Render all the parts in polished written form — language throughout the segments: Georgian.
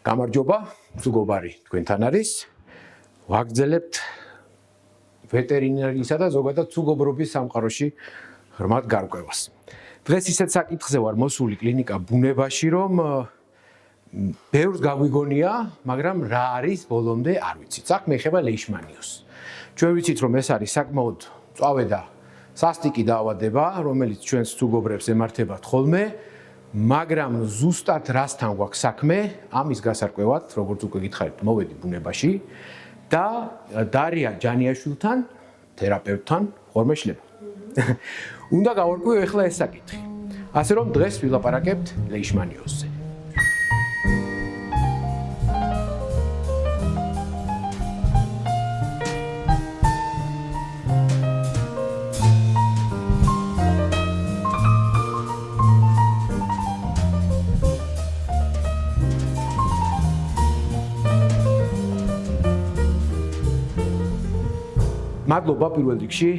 გამარჯობა, მეგობარი, თქვენთან არის. ვაგრძელებთ ვეტერინარიისა და ზოგადად მეგობრობის სამყაროში ღრმად გარკვევას. დღეს ისეთ საკითხზე ვარ მოსული კლინიკა ბუნებაში, რომ ბევრს გაგვიგონია, მაგრამ რა არის ბოლომდე არ ვიცით. საქმე ეხება ლეიშმანიოზს. ჩვენ ვიცით, რომ ეს არის საკმაოდ მწვავე და სასტიკი დაავადება, რომელიც ჩვენს მეგობრებს ემართებათ ხოლმე. მაგრამ ზუსტად რასთან გვაქვს საქმე, ამის გასარკვევად, როგორც უკვე გითხარით, მოვედი ბუნებაში და დარია ჯანიაშვილთან, თერაპევტთან, ხოლმე შლება. უნდა გავარკვიო ახლა ეს საკითხი. ასე რომ დღეს ვილაპარაკებთ ლეიშმანიოზზე. მადლობა პირველ რიგში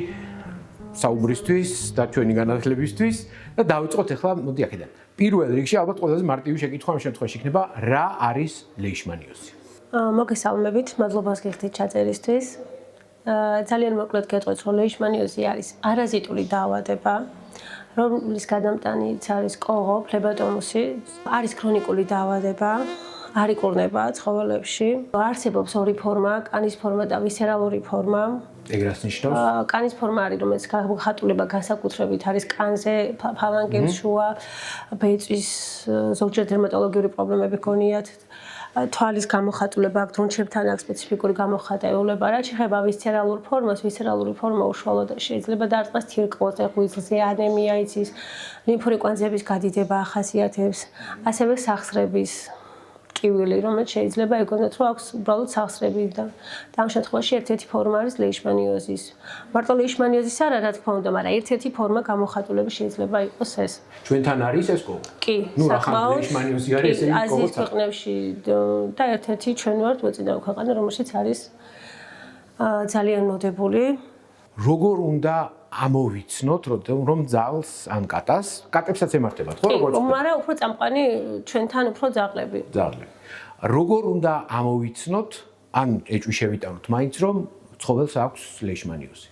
საუბრისთვის და ჩვენი განათლებისთვის და დავიწყოთ ახლა მოდი აქედან. პირველ რიგში ალბათ ყველაზე მარტივი შეკითხვა ამ შემთხვევაში იქნება რა არის ლეიშმანიოზი? მოგესალმებით, მადლობას გიხდით ჩაწერისთვის. ძალიან მოკლედ გეტყვით, რომ ლეიშმანიოზი არის პარაზიტული დაავადება, რომლის გადამტანიც არის კოღო, ფლებატომუსი, არის ქრონიკული დაავადება. არ იკურნება ცხოველებში. არსებობს ორი ფორმა, კანის ფორმა და ვისერალური ფორმა. ეგ რას ნიშნავს? კანის ფორმა არის, რომელიც გახატულება განსაკუთრებით არის კანზე, ფალანგების შუა, ბეწვის, ზოგჯერ დერმატოლოგიური პრობლემები გქონიათ. თვალის გამოხატულება აქვს, დრუნჩებთან აქვს სპეციფიკური გამოხატულება. რაც შეეხება ვისერალურ ფორმას, ვისერალური ფორმა უშუალოდ შეიძლება დაარტყას თირკმელს, ღვიძლზე, ანემია იცის, ლიმფური კვანძების გადიდება ახასიათებს, ასევე სახსრების კივილი, რომელიც შეიძლება იგონოთ, რომ აქვს უბრალოდ სახსრები და ამ შემთხვევაში ერთ-ერთი ფორმა არის ლეიშმანიოზის. მარტო ლეიშმანიოზის არა, რა თქმა უნდა, მაგრამ ერთ-ერთი ფორმა გამოხატულების შეიძლება იყოს ეს. ჩვენთან არის ეს კოღო? კი, საკმაოდ ლეიშმანიოზი არის ესე კოღო. აზიის ქვეყნებში და ერთ-ერთი ჩვენ ვართ მოწინავე ქვეყანა, რომელშიც არის ძალიან მოდებული. როგორ უნდა ამოვიცნოთ, რომ ძალს ან კატებსაც ემართებათ, ხო როგორც? მაგრამ უფრო წამყვანი ჩვენთან უფრო ძაღლები. ძაღლები. როგორ უნდა ამოვიცნოთ, ან ეჭვი შევიტანოთ მაინც, რომ ცხოველს აქვს ლეიშმანიოზი?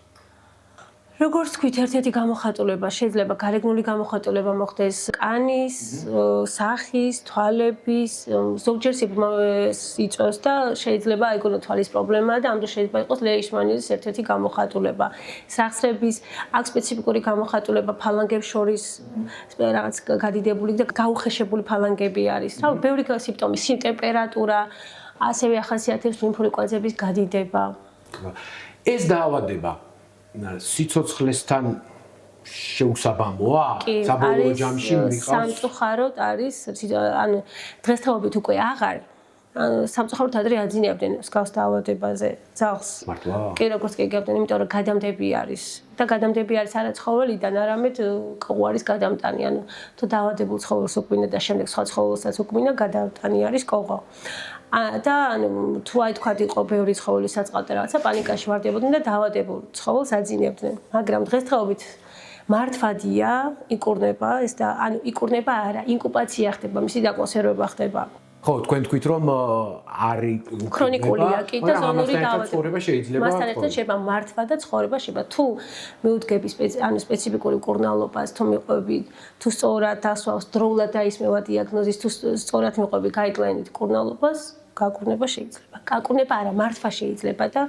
როგორც თქვით, ერთ-ერთი გამოხატულება შეიძლება გარეგნული გამოხატულება მოხდეს კანის, სახის, თვალების, ზოგჯერ სიბრმავეს იწვევს და შეიძლება აიგონოს თვალის პრობლემა და ამ დროს შეიძლება იყოს ლეიშმანიოზის ერთ-ერთი გამოხატულება. სახსრების აქვს სპეციფიკური გამოხატულება ფალანგებს შორის რაღაც გადიდებული და გაუხეშებული ფალანგები არის. რა, ბევრი სიმპტომი, ტემპერატურა, ასევე ახასიათებს ლიმფური კვანძების გადიდება. ეს დაავადება სიცოცხლესთან შეუსაბამოა? საბოლოო ჯამში მიყავს? სამწუხაროდ არის, ანუ დღესდღეობით უკვე აღარ სამწუხაროდ ადრე აძინებდნენ მსგავს დაავადებაზე ძაღლს. მართლა? კი, როგორც კი გიგებდნენ, იმიტომ რომ გადამდები არის და გადამდები არის არა ცხოველიდან, არამედ კოღო არის გადამტანი, ანუ თუ დაავადებულ ცხოველს უკმინა და შემდეგ სხვა ცხოველსაც უკმინა, გადამტანი არის კოღო. და ანუ თუ აი თქვათ იყო ბევრი ცხოველი საწყალდე რაღაცა პანიკაში ვარდებოდნენ და დაავადებულ ცხოველს აძინებდნენ. მაგრამ დღესდღეობით მართვადია, იკურნება ეს და ანუ იკურნება არა, ინკუბაცია ხდება, მისი დაკონსერვება ხდება. ხო, თქვენ თქვით რომ არის ქრონიკულია კი და ზონური დაავადება შეიძლება. მასთან ერთად შეიძლება მართვა და ცხოვრება შეიძლება. თუ მიუდგები ანუ სპეციფიკური კურნალობას, თუ მიყვები, თუ სწორად ასვავს, დროულად დაისმევა დიაგნოზის, თუ სწორად მიყვები გაიდლაინით კურნალობას, გაკურნება შეიძლება. გაკურნება არა, მართვა შეიძლება და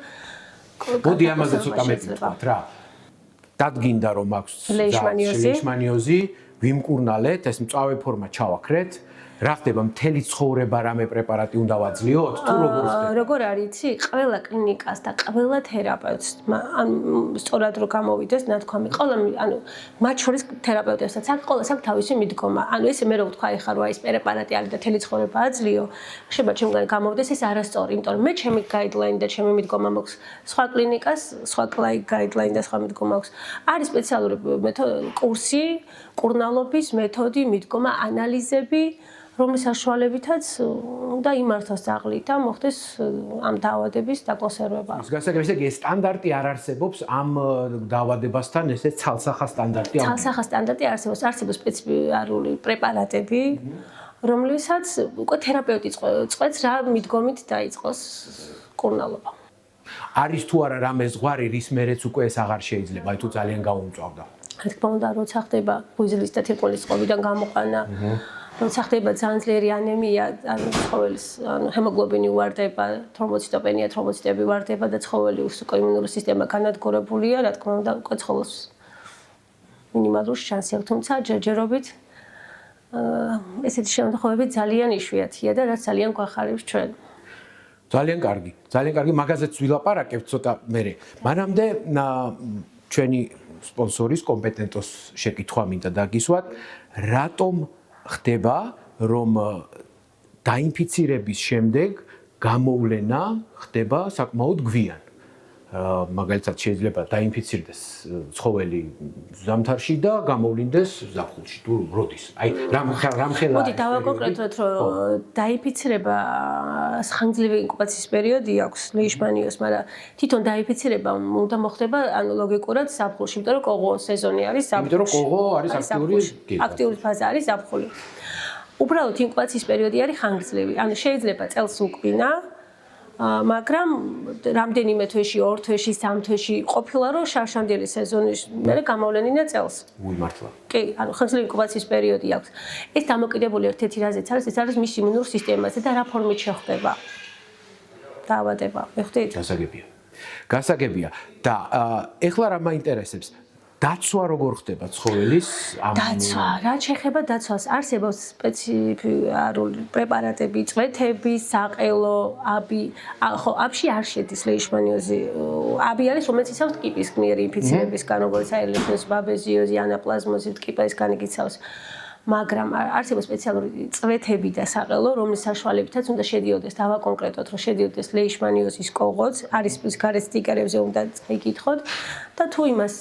მოდი ამაზე ცოტა მეტი ვთქვათ რა. დადგინდა რომ აქვს ლეიშმანიოზი, ვიმკურნალეთ, ეს მწვავე ფორმა ჩავაქრეთ. რა ხდება მთელი ცხოვრება რამე პრეპარატი უნდა ვაძლიოთ თუ როგორ ხდება? როგორ არის იცი, ყველა კლინიკას და ყველა თერაპევტს ან სწორად რო გამოვიდეს ნათქვამი, ყველა ანუ მათ შორის თერაპევტებსაც აქვს ყველას აქვს თავისი მიდგომა. ანუ ესე მე რო ვთქვა ეხლა რომ აი ეს პრეპარატი არის და მთელი ცხოვრება აძლიო, შეიძლება ჩემგან გამოვიდეს ეს არასწორი, იმიტომ რომ მე ჩემი გაიდლაინი და ჩემი მიდგომა მაქვს, სხვა კლინიკას სხვა გაიდლაინი და სხვა მიდგომა აქვს. არის სპეციალური კურსი, კურნალობის მეთოდი, მიდგომა, ანალიზები რომლის საშუალებითაც უნდა იმართოს ძაღლი და მოხდეს ამ დაავადების დაკონსერვება. ის გასაგებია, ეს სტანდარტი არ არსებობს ამ დაავადებასთან, ესე ცალსახა სტანდარტი. ცალსახა სტანდარტი არსებობს, არსებობს სპეციფიკური პრეპარატები. რომლითაც უკვე თერაპევტი წყვეტს რა მიდგომით დაიწყოს კურნალობა. არის თუ არა რამე ზღვარი, რის მერეც უკვე ეს აღარ შეიძლება, თუ ძალიან გაუმწვავდა. რა თქმა უნდა, როცა ხდება ბუიზლის და თირკმლის წყობიდან გამოყვანა, როცა ხდება ძალიან ძლიერი ანემია, ცხოველის ჰემოგლობინი უვარდება, თრომბოციტოპენია, თრომბოციტები ვარდება და ცხოველის უკვე იმუნური სისტემა განადგურებულია, რა თქმა უნდა, უკვე ცხოველს მინიმალური შანსი აქვს, თუმცა ჯერჯერობით ესეთი შემთხვევები ძალიან იშვიათია და რაც ძალიან გვახარებს ჩვენ. ძალიან კარგი, მაგაზეც ვილაპარაკებთ ცოტა მერე. მანამდე ჩვენი სპონსორის კომპეტენტოს შეკითხვა მინდა დაგისვათ, რატომ ხდება, რომ დაინფიცირების შემდეგ გამოვლენა ხდება საკმაოდ გვიან. მაგალითად შეიძლება დაინფიცირდეს ცხოველი ზამთარში და გამოვლინდეს ზაფხულში თუ როდის. აი რამ ხელა. მოდი დავაკონკრეტოთ, რომ დაინფიცირება ხანგრძლივი ინკუბაციის პერიოდი აქვს ლეიშმანიოს, მაგრამ თვითონ დაინფიცირება უნდა მოხდება ანალოგიკურად ზაფხულში, იმიტომ რომ კოღო სეზონი არის ზაფხულში. იმიტომ რომ კოღო არის აქტიური ფაზა არის ზაფხული. უბრალოდ ინკუბაციის პერიოდი არის ხანგრძლივი. ანუ შეიძლება წელს უკბინა მაგრამ რამდენიმე თვეში, 2 თვეში, 3 თვეში ყოფილა რომ შარშანდელი სეზონის მერე გამოვლენინა წელს. უიმართლა. კი, ანუ ხანგრძლივი ინკუბაციის პერიოდი აქვს. ეს დამოკიდებული ერთ-ერთი რაზეც არის, ეს არის მის იმუნურ სისტემაზე და რა ფორმით შეხვდება. დაავადება, მივხვდით? გასაგებია. და ეხლა რა მაინტერესებს? დაცვა როგორ ხდება ცხოველის დაცვა, რაც შეეხება დაცვას, არსებობს სპეციფიკური პრეპარატები, წვეთები, საყელო, აბი. ხო, აბში არ შედის ლეიშმანიოზი. აბი არის, რომელიც იცავს ტკიპისგნიერი ინფიცირებისგან, როგორც აილეშნის ბაბეზიოზი, ანაპლაზმოზი, ტკიპისგან იცავს. მაგრამ არსებობს სპეციალური წვეთები და საყელო, რომლის საშუალებითაც უნდა შედიოდეს, დავაკონკრეტოთ, რომ შედიოდეს ლეიშმანიოზის კოღოც, არის გარეთ სტიკერებზე უნდა წაიკითხოთ და თუ იმას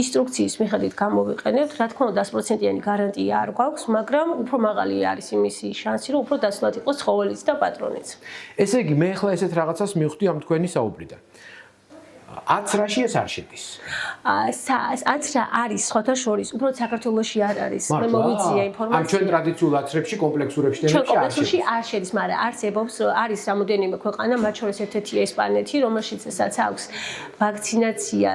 ინსტრუქციის მიხედვით გამოვიყენებთ, რა თქმა უნდა 100%-იანი გარანტია არ გვაქვს, მაგრამ უფრო მაღალი არის იმისი შანსი, რომ უფრო დაცულად იყოს ცხოველიც და პატრონიც. ესე იგი, მე ახლა ესეთ რაღაცას მივხვდი ამ თქვენი საუბრიდან. აცრაში ეს არ შედის. აცრა არის სხვათა შორის, უბრალოდ საქართველოში არ არის. მე მოვიწია ინფორმაცია. ამ ჩვენ ტრადიციულ აცრებში, კომპლექსურებში ჩვენ კომპლექსურში არ შედის, მაგრამ არსებობს, არის რამოდენიმე ქვეყანა, მათ შორის ერთ-ერთია ესპანეთი, რომელშიც ესაც აქვს ვაქცინაცია,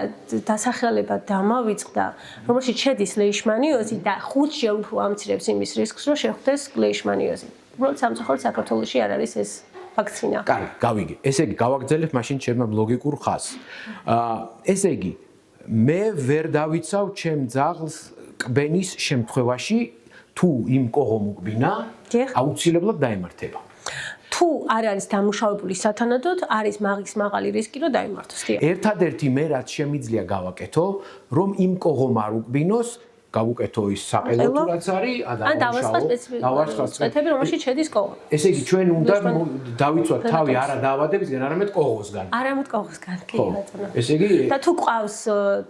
დასახელება დამავიწყდა, რომელშიც შედის ლეიშმანიოზი და 5-ჯერ უფრო ამცირებს იმის რისკს, რომ შეხვდეს ლეიშმანიოზი. უბრალოდ სამწუხაროდ საქართველოში არ არის ეს ვაქცინა. კარგი, გავიგე. ესე იგი, გავაგრძელებ მაშინ ჩემ ლოგიკურ ხაზს. ესე იგი, მე ვერ დავიცავ ჩემ ძაღლს კბენის შემთხვევაში, თუ იმ კოღომ უკბინა, აუცილებლად დაემართება. თუ არ არის დამუშავებული სათანადოდ, არის მაგის მაღალი რისკი, რომ დაემართოს. ერთადერთი მე რაც შემიძლია გავაკეთო, რომ იმ კოღომ არ უკბინოს, გავუკეთო ის საყელო თუ რაც არის, ან დავასხა სპეციფიკური წვეთები, რომელშიც შედის კოღო. ესე იგი, ჩვენ უნდა დავიცვათ თავი არა დაავადებისგან, არამედ კოღოსგან. არამედ კოღოსგან, კი ბატონო. ესე იგი, და თუ ყავს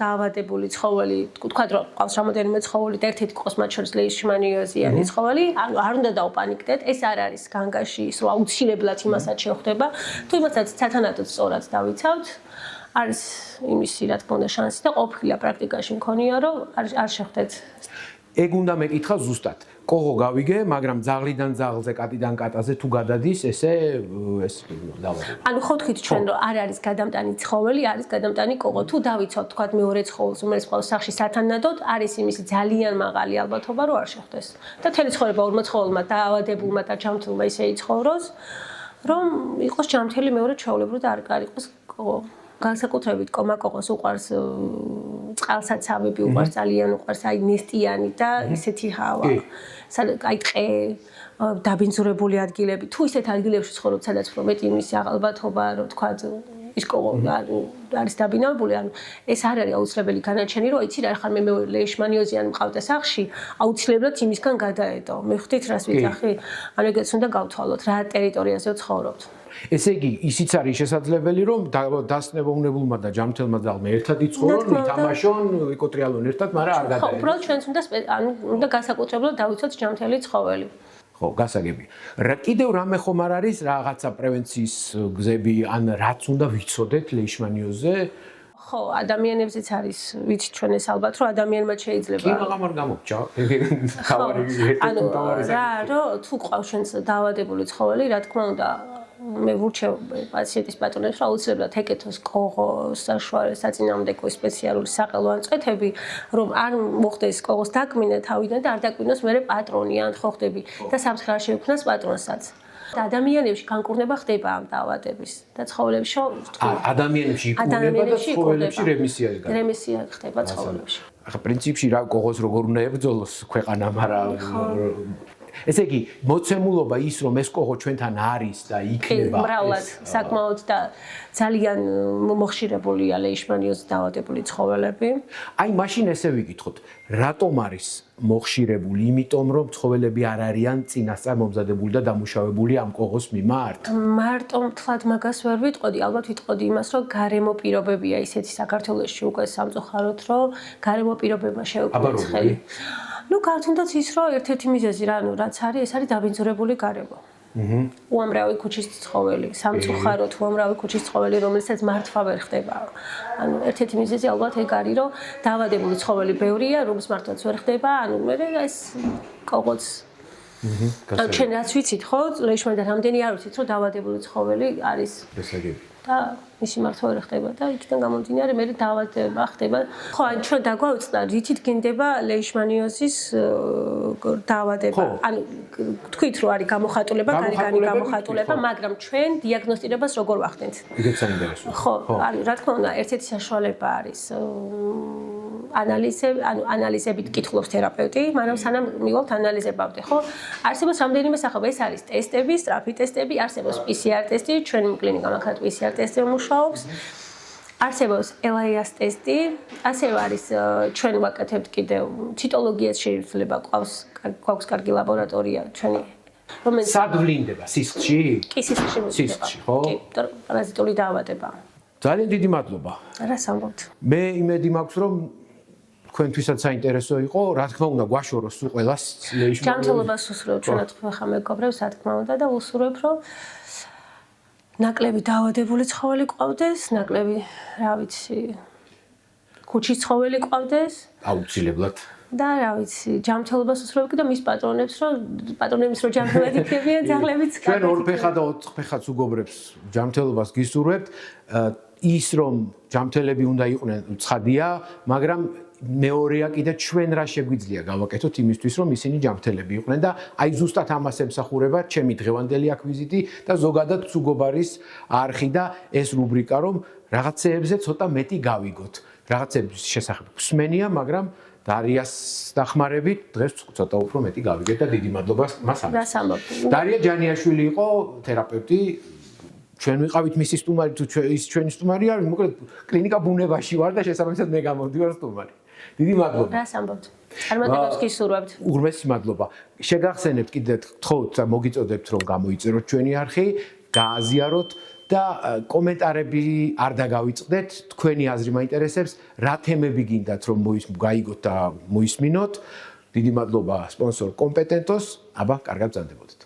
დაავადებული ცხოველი, თქვათ რომ ყავს რამოდენიმე ცხოველი და ერთ-ერთი ყავს მათ შორის ლეიშმანიოზიანი ცხოველი, ანუ არ უნდა დაუპანიკდეთ, ეს არ არის განგაში, ის რომ აუცილებლად იმასაც შეხვდება, თუ იმასაც სათანადოდ სწორად დავიცავთ. არის იმისი რა თქმა უნდა შანსი და ყოფილი პრაქტიკაში მქონია რომ არ შეხვდეთ. ეგ უნდა მეკითხა ზუსტად. კოღო გავიგე, მაგრამ ძაღლიდან ძაღლზე, კატიდან კატაზე თუ გადადის, ეს დაავადება. ანუ ხო თქვით ჩვენ რომ არ არის გადამტანი ცხოველი, არის გადამტანი კოღო. თუ დავიცავთ თქვათ მეორე ცხოველს, რომელიც ყავს სახლში სათანადოდ, არის იმისი ძალიან მაღალი ალბათობა რომ არ შეხვდეს. და თელი ცხოვრება ორმა ცხოველმა დაავადებულმა და ჯამთელმა ისე იცხოვროს, რომ იყოს ჯამთელი მეორე ჩვეულებრივ და არ იყოს კოღო. განსაკუთრებით კომაკოღოს უყვარს წყალსაცავები, უყვარს ძალიან უყვარს აი ნესტიანი და ისეთი ჰავა. აი ტყე, დაბინძურებული ადგილები. თუ ისეთ ადგილებში ცხოვრობთ, სადაც უფრო მეტი იმისი ალბათობა, რომ თქვა ის კოღო არის დაბინავებული, ანუ ეს არ არის აუცილებელი განაჩენი, რომ იცი რა ხარ მე ლეიშმანიოზიანი მყავდა სახლში, აუცილებლად იმისგან გადაედო. მივხვდით რას ვიძახი? ანუ ეგეც უნდა გავთვალოთ, რა ტერიტორიაზე ცხოვრობთ. ესე იგი, ისიც არის შესაძლებელი, რომ დასნებოვნებულმა და ჯამთელმა ძაღლმა ერთად იცხოვრონ, ითამაშონ, იკოტრიალონ ერთად, მაგრამ არ გადაედო. ხო, უბრალოდ ჩვენც უნდა განსაკუთრებულად დავიცოთ ჯამთელი ცხოველი. ხო, გასაგები. კიდევ რამე ხომ არ არის რაღაცა პრევენციის გზები, ან რაც უნდა ვიცოდეთ ლეიშმანიოზზე? ხო, ადამიანებზეც არის, ვიცით ჩვენ ეს ალბათ, რომ ადამიანმა შეიძლება კი, მაგრამ არ გამოგჭა. თუ ყავს შენს დაავადებული ცხოველი, რა თქმა უნდა, მე ვურჩევ პაციენტის პატრონებს, რომ აუცილებლად ეკეთოს კოღოს საწინააღმდეგო სპეციალური საყელო ანწყვეტები, რომ არ მოხდეს კოღოს დაკმინა თავიდან და არ დაკმინოს მერე პატრონი, ან ხო ხდები და სამცხეში შეუქმნას პატრონსაც. და ადამიანებში განკურნება ხდება ამ დაავადების და ცხოველებში ადამიანებში იკურნება და ცხოველებში რემისია ხდება. რემისია ხდება ცხოველებში. ახლა პრინციპში რა კოღოს როგორ უნდა ებრძოლოს ქვეყანამ არა ესე იგი მოცემულობა ის რომ ეს კოღო ჩვენთან არის და იქნება მრავლად საკმაოდ და ძალიან მოხშირებულია ლეიშმანიოზით დაავადებული ცხოველები. აი მაშინ ესე ვიკითხოთ რატომ არის მოხშირებული იმიტომ რომ ცხოველები არ არიან წინასწარ მომზადებული და დამუშავებული ამ კოღოს მიმართ მარტო მთლად მაგას ვერ ვიტყოდი ალბათ ვიტყოდი იმას რომ გარემო პირობებია ისეთი საქართველოში უკვე სამწუხაროდ რომ გარემო პირობებმა შეუქმნეს ხელი ну გართუნდაც ის რომ ერთ-ერთი მიზეზი რაც არის ეს არის დაბინძურებული გარემო. უამრავი ქუჩის ცხოველი, სამწუხაროდ უამრავი ქუჩის ცხოველი, რომელსაც მართვა ვერ ხდება. ანუ ერთ-ერთი მიზეზი ალბათ ეგ არის, რომ დაავადებული ცხოველი ბევრია, რომის მართვაც ვერ ხდება, ანუ მე ეს კოღოც ჩვენ რაც ვიცით, ხო, ლეიშმანიდან რამდენი არ ვიცით, რომ დაავადებული ცხოველი არის. ესაგები. და მისი მართვა ვერ ხდება და იქიდან გამომდინარე მე დაავადება ხდება. ხო, ან ჩვენ დაგვაუწყდა, რითით გინდება ლეიშმანიოზის დაავადება. ანუ თქვით რომ არის გამოხატულება, გარიგანი გამოხატულება, მაგრამ ჩვენ დიაგნოსტირებას როგორ ვახდენთ? იქაც საინტერესოა. ხო, ანუ რა თქმა უნდა, ერთ-ერთი საშუალება არის ანალიზებით კითხულობს თერაპევტი, მაგრამ სანამ მივალთ ანალიზებამდე, ხო? არსებობს რამდენიმე სახეობა, ეს არის ტესტები, სწრაფი ტესტები, არსებობს PCR ტესტი, ჩვენ კლინიკა მაგათ PCR ტესტი მუშაობს. არსებობს ELIAS ტესტი, ასევე არის ჩვენ ვაკეთებთ კიდევ ციტოლოგიას შეიძლება გვაქვს კარგი ლაბორატორია ჩვენი რომელიც სად ვლინდება სისხლში? კი სისხლში სისხლში, ხო? კი, პარაზიტული დაავადება. ძალიან დიდი მადლობა. რას ამბობთ? მე იმედი მაქვს რომ თქვენთვისაც საინტერესო იყო, რა თქმა უნდა, გვაშოროს სულ ყველას ლეიშმანიოზი. ჯანმრთელობას უსურვებ ჩვენად ხა მეგობრებს, რა თქმა უნდა და უსურვებ რომ ნაკლები დაავადებული ცხოველი ყავდეს, ნაკლები, რა ვიცი, ქუჩის ცხოველი ყავდეს. აუცილებლად. და რა ვიცი, ჯანმრთელობას უსურვებ კიდე მის პატრონებს რომ ჯანმრთელად იქნებიან, ძაღლებიც კარგად. ჩვენ ორფეხა და ოთხფეხაც უგობრებს ჯანმრთელობას გისურვებთ. ის რომ ჯანმრთელები უნდა იყვნენ ცხადია, მაგრამ მეორეა კიდე ჩვენ რა შეგვიძლია გავაკეთოთ იმისთვის რომ ისინი ჯანმრთელები იყვნენ და აი ზუსტად ამას ემსახურება ჩემი დღევანდელი აქ ვიზიტი და ზოგადად ცუგობარის არხი და ეს რუბრიკა რომ რაღაცეებზე ცოტა მეტი გავიგოთ. რაღაცების შესახებ გვსმენია, მაგრამ დარიას დახმარებით დღეს ცოტა უფრო მეტი გავიგეთ და დიდი მადლობა მას ამას. რას ამბობთ? დარია ჯანიაშვილი იყო თერაპევტი. ჩვენ ვიყავით მისი სტუმარი თუ ის ჩვენი სტუმარი არის, მოკლედ კლინიკა ბუნებაში ვარ და შესაბამისად მე გამოვდივარ სტუმარი. დიდი მადლობა. რას ამბობთ? წარმატებას გისურვებთ. უღრმესი მადლობა. შეგახსენებთ კიდე გთხოვთ და მოგიწოდებთ რომ გამოიწეროთ ჩვენი არხი, გააზიაროთ და კომენტარები არ დაგავიწყდეთ, თქვენი აზრი მაინტერესებს, რა თემები გინდათ რომ გაიგოთ და მოისმინოთ. დიდი მადლობა სპონსორ კომპეტენტოს, აბა, კარგად ბრძანდებოდეთ.